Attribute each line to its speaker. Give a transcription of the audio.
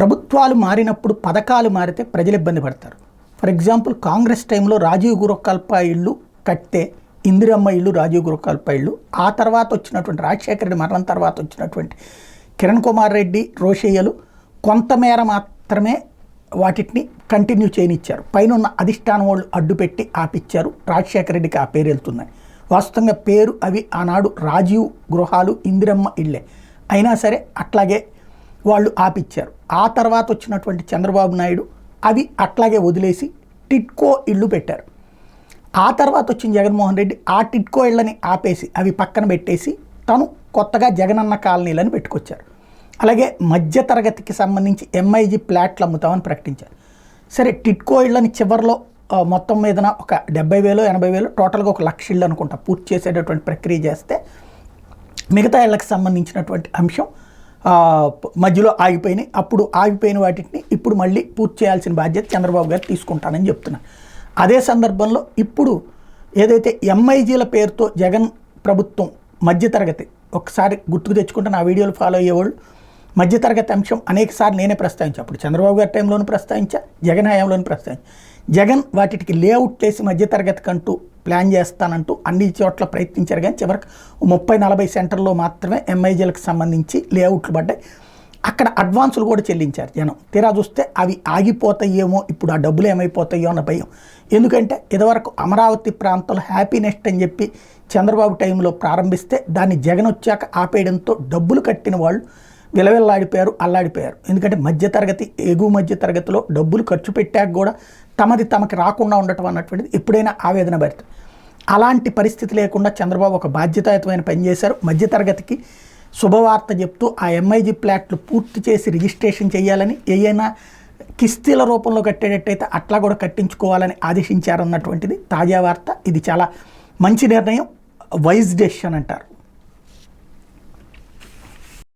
Speaker 1: ప్రభుత్వాలు మారినప్పుడు పథకాలు మారితే ప్రజలు ఇబ్బంది పడతారు. ఫర్ ఎగ్జాంపుల్ కాంగ్రెస్ టైంలో రాజీవ్ గృహకల్ప ఇళ్ళు కడితే ఇందిరమ్మ ఇళ్ళు, రాజీవ్ గృహకల్ప ఇళ్ళు, ఆ తర్వాత వచ్చినటువంటి రాజశేఖర రెడ్డి మరణం తర్వాత వచ్చినటువంటి కిరణ్ కుమార్ రెడ్డి, రోషయ్యలు కొంతమేర మాత్రమే వాటిని కంటిన్యూ చేయనిచ్చారు. పైన ఉన్న అధిష్టానం వాళ్ళు అడ్డుపెట్టి ఆపిచ్చారు. రాజశేఖర రెడ్డికి ఆ పేరు వెళ్తున్నాయి. వాస్తవంగా పేరు అవి ఆనాడు రాజీవ్ గృహాలు, ఇందిరమ్మ ఇళ్ళే అయినా సరే అట్లాగే వాళ్ళు ఆపిచ్చారు. ఆ తర్వాత వచ్చినటువంటి చంద్రబాబు నాయుడు అవి అట్లాగే వదిలేసి టిట్కో ఇళ్ళు పెట్టారు. ఆ తర్వాత వచ్చిన జగన్మోహన్ రెడ్డి ఆ టిట్కో ఇళ్ళని ఆపేసి అవి పక్కన పెట్టేసి తను కొత్తగా జగనన్న కాలనీలను పెట్టుకొచ్చారు. అలాగే మధ్యతరగతికి సంబంధించి ఎంఐజీ ప్లాట్లు అమ్ముతామని ప్రకటించారు. సరే, టిట్కో ఇళ్ళని చివరిలో మొత్తం మీదన ఒక 70,000 80,000 టోటల్గా 1,00,000 ఇళ్ళు అనుకుంటా పూర్తి చేసేటటువంటి ప్రక్రియ చేస్తే మిగతా ఇళ్ళకి సంబంధించినటువంటి అంశం మధ్యలో ఆగిపోయినాయి. అప్పుడు ఆగిపోయిన వాటిని ఇప్పుడు మళ్ళీ పూర్తి చేయాల్సిన బాధ్యత చంద్రబాబు గారు తీసుకుంటానని చెప్తున్నారు. అదే సందర్భంలో ఇప్పుడు ఏదైతే ఎంఐజీల పేరుతో జగన్ ప్రభుత్వం మధ్యతరగతి, ఒకసారి గుర్తుకు తెచ్చుకుంటే నా వీడియోలు ఫాలో అయ్యేవాళ్ళు మధ్యతరగతి అంశం అనేకసార్లు నేనే ప్రస్తావించాను. అప్పుడు చంద్రబాబు గారి టైంలోనూ ప్రస్తావించా, జగన్ హయాంలోనూ ప్రస్తావించా. జగన్ వాటికి లేఅవుట్ చేసి మధ్యతరగతికి అంటూ ప్లాన్ చేస్తానంటూ అన్ని చోట్ల ప్రయత్నించారు. కానీ చివరికి 30-40 సెంటర్లో మాత్రమే ఎంఐజీలకు సంబంధించి లేఅవుట్లు పడ్డాయి. అక్కడ అడ్వాన్సులు కూడా చెల్లించారు జనం. తీరా చూస్తే అవి ఆగిపోతాయేమో, ఇప్పుడు ఆ డబ్బులు ఏమైపోతాయో అన్న భయం. ఎందుకంటే ఇదివరకు అమరావతి ప్రాంతంలో హ్యాపీనెస్ట్ అని చెప్పి చంద్రబాబు టైంలో ప్రారంభిస్తే దాన్ని జగన్ వచ్చాక ఆపేయడంతో డబ్బులు కట్టిన వాళ్ళు విలవిల్లాడిపోయారు, అల్లాడిపోయారు. ఎందుకంటే మధ్యతరగతి, ఎగువ మధ్యతరగతిలో డబ్బులు ఖర్చు పెట్టాక కూడా తమది తమకి రాకుండా ఉండటం అన్నటువంటిది ఎప్పుడైనా ఆవేదన భరితం. అలాంటి పరిస్థితి లేకుండా చంద్రబాబు ఒక బాధ్యతాయుతమైన పని చేశారు. మధ్యతరగతికి శుభవార్త చెప్తూ ఆ ఎంఐజీ ప్లాట్లు పూర్తి చేసి రిజిస్ట్రేషన్ చేయాలని, ఏదైనా కిస్తీల రూపంలో కట్టేటట్టయితే అట్లా కూడా కట్టించుకోవాలని ఆదేశించారన్నటువంటిది తాజా వార్త. ఇది చాలా మంచి నిర్ణయం, వైజ్ డెసిషన్ అంటారు.